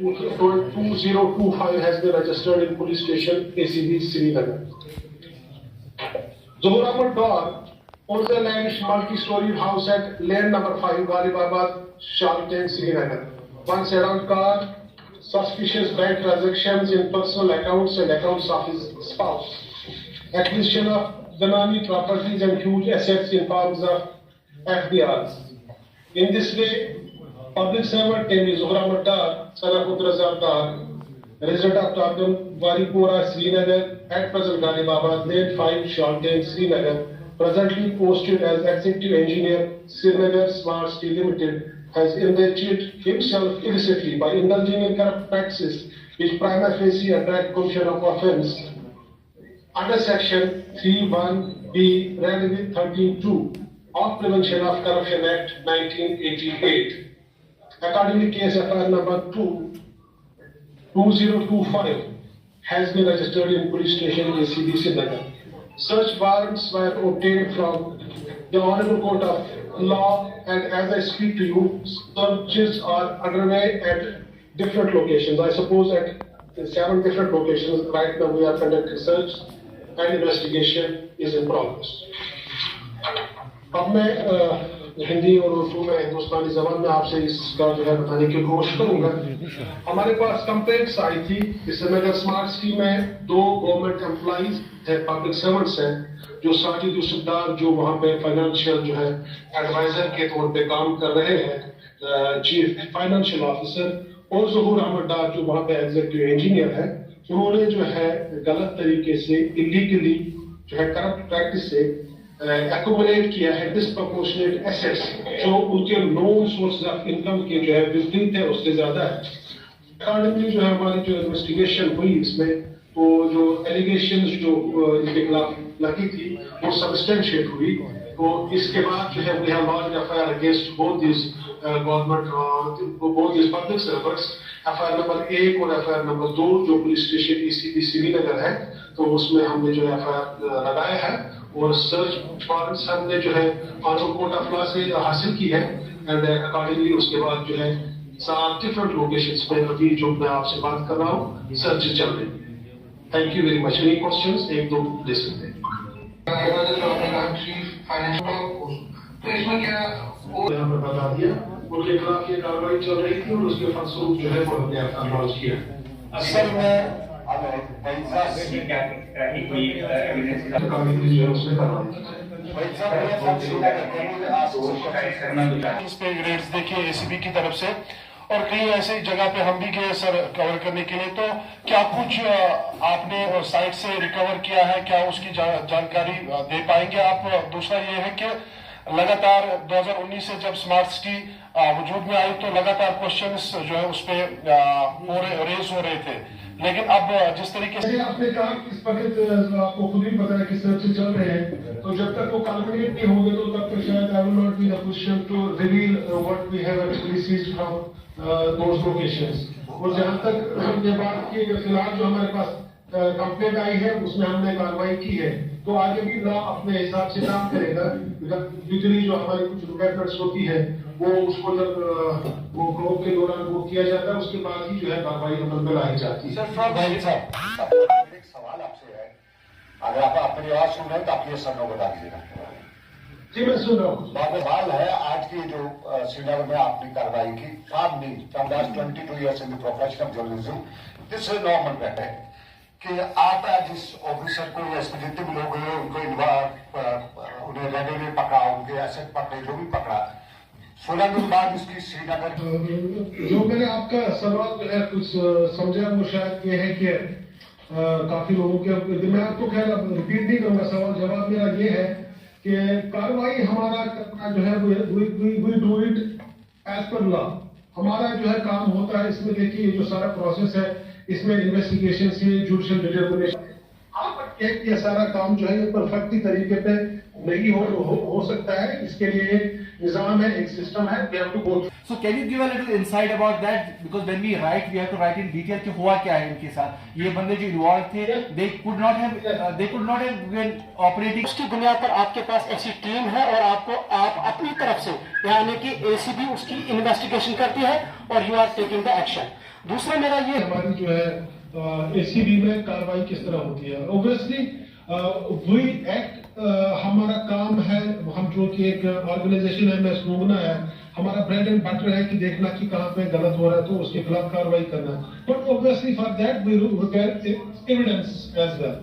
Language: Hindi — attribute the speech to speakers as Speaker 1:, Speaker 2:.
Speaker 1: 2025 has been registered in police station ACB Srinagar. Zohar Ahmed Dar owns a land multi-story house at lane number 5, Ghalibabad, Shaltan, Srinagar. One sedan car, suspicious bank transactions in personal accounts and accounts of his spouse. Acquisition of Zanani properties and huge assets in forms of FDRs. In this way, public servant named Zohar Ahmed Dar, son of Abdulrazak Dar, resident of Tardam, Waripura, Srinagar, at present Ghalibabad, lane 5, Shaltan, Srinagar, presently posted as Executive Engineer, Srinagar Smart Steel Limited, has enriched himself illicitly by indulging in corrupt practices which prima facie attract commission of offence under section 3(1)(b) read with 13(2) of Prevention of Corruption Act 1988. Accordingly, case FIR number 2025 has been registered in police station ACB Srinagar. Search warrants were obtained from the Honorable Court of Law, and as I speak to you, searches are underway at different locations. I suppose at 7 different locations. Right now we are conducting search and investigation is in progress. अब मैं हिंदी और उर्दू में हिंदुस्तानी ज़बान में आपसे इसका जो है बताने की कोशिश करूंगा। हमारे पास कंप्लेंट्स आई थी इस नगर स्मार्ट सिटी में 2 गवर्नमेंट एम्प्लॉइज थे, पब्लिक सर्वेंट्स हैं, जो साजिद यूसुफदार जो वहाँ पे फाइनेंशियल जो है एडवाइजर के तौर पे काम कर रहे हैं, चीफ फाइनेंशियल ऑफिसर, और ज़ोहर अहमद डार जो वहाँ पे एग्जीक्यूटिव इंजीनियर है, उन्होंने जो है गलत तरीके से इलीगली जो है करप्ट प्रैक्टिस से एक्यूमुलेट किया है डिस्प्रपोर्शनेट एसेट्स जो उनके नॉन सोर्स ऑफ इनकम के जो है विपरीत है, उससे ज्यादा है। अकॉर्डिंगली जो है हमारी जो इन्वेस्टिगेशन हुई इसमें तो जो एलिगेशंस जो इनके खिलाफ लगी थी वो सबस्टेंशिएट हुई। तो इसके बाद जो है we have launched FIR against both this government both this public servants. FIR number 1 और एफआईआर नंबर 2 जो पुलिस स्टेशन ACB श्रीनगर है, तो उसमें हमने जो एफआईआर लगाया है और सर्च वारंट्स हमने जो है ऑनरेबल कोर्ट ऑफ लॉ से हासिल की है, एंड अकॉर्डिंगली उसके बाद जो है 7 डिफरेंट लोकेशंस पे अभी जो मैं आपसे बात कर रहा हूँ सर्च चल रही है। Thank you very much. Any questions? 1-2 ले सकते हैं। तो इसमें क्या यहाँ पर बता दिया उनके खिलाफ ये कार्रवाई चल रही थी और उसके फलस्वरूप जो है वो हमने लॉन्च किया। असल में
Speaker 2: इस पे रेड्स देखिए ACB की तरफ से और कई ऐसे जगह पे हम भी गए सर कवर करने के लिए। तो क्या कुछ आपने साइट से रिकवर किया है, क्या उसकी जानकारी दे पाएंगे आप? दूसरा ये है कि लगातार 2019 से जब स्मार्ट सिटी वजूद में आई तो लगातार क्वेश्चंस जो है उस पे रेज हो रहे थे, लेकिन अब जिस तरीके से
Speaker 1: आपने कहा इस वक्त आपको खुद ही पता है कि सर्च चल रहे हैं, तो जब तक वो कैलकुलेट नहीं होंगे तो तब तक शायद I will not be in a position to reveal what we have actually seized from those locations. और जहां तक ये बात की फिलहाल जो हमारे पास कंप्लेंट आई है उसमें हमने कार्रवाई की है, तो आगे भी लॉ अपने हिसाब से काम करेगा। यूजुअली जो हमारी कुछ रिक्वायरमेंट्स होती है वो उसको जब वो प्रोब के दौरान वो किया जाता है, उसके बाद ही जो है कार्रवाई अमल में लाई जाती है।
Speaker 3: सर भाई साहब एक सवाल आपसे है, अगर आप अपनी आवाज सुन रहे हैं तो आप ये सब बता दीजिएगा।
Speaker 1: जी मैं सुन रहा हूँ।
Speaker 3: सवाल है आज की जो श्रीनगर में आपने कार्रवाई की, from 22 years in the profession of journalism, this is normal matter कि आप जिस ऑफिसर को या जितने भी लोग हैं उनको उन्हें रेडी में पकड़ा, उनके एसेट पकड़े, जो भी पकड़ा, 16 दिन बाद इसकी श्रीनगर
Speaker 1: जो मैंने आपका सवाल जो है कुछ समझा वो शायद ये है कि काफी लोगों के मैं आपको खैर रिपीट नहीं करूंगा। सवाल जवाब मेरा ये है कि कार्रवाई हमारा करना जो है we do it as per law. हमारा जो है काम होता है इसमें। देखिए जो सारा प्रोसेस है इसमें इन्वेस्टिगेशन से जुडिशियल डिटरमिनेशन ये सारा काम जो है ये परफेक्टली तरीके पे नहीं हो सकता है। इसके लिए एक निजाम है, एक सिस्टम है। We have to go.
Speaker 4: So can you give a little insight about that? Because when we write, we have to write in detail कि हुआ क्या है इनके साथ। ये बंदे जो इन्वॉल्व थे, they could not have been operating।
Speaker 5: उसकी बुनियाद पर आपके पास ऐसी टीम है और आप अपनी तरफ से यानी कि ACB उसकी इन्वेस्टिगेशन करती है और you are taking the action. दूसरा मेरा ये
Speaker 1: हमारी जो है एसीबी में कार्रवाई किस तरह होती है। ऑब्वियसली वी एक्ट, हमारा काम है, हम जो कि एक ऑर्गेनाइजेशन है, मैं स्लोगना है, हमारा ब्रेड एंड बटर है कि देखना कि कहाँ पे गलत हो रहा है तो उसके खिलाफ कार्रवाई करना। But obviously for that we look at evidence as well.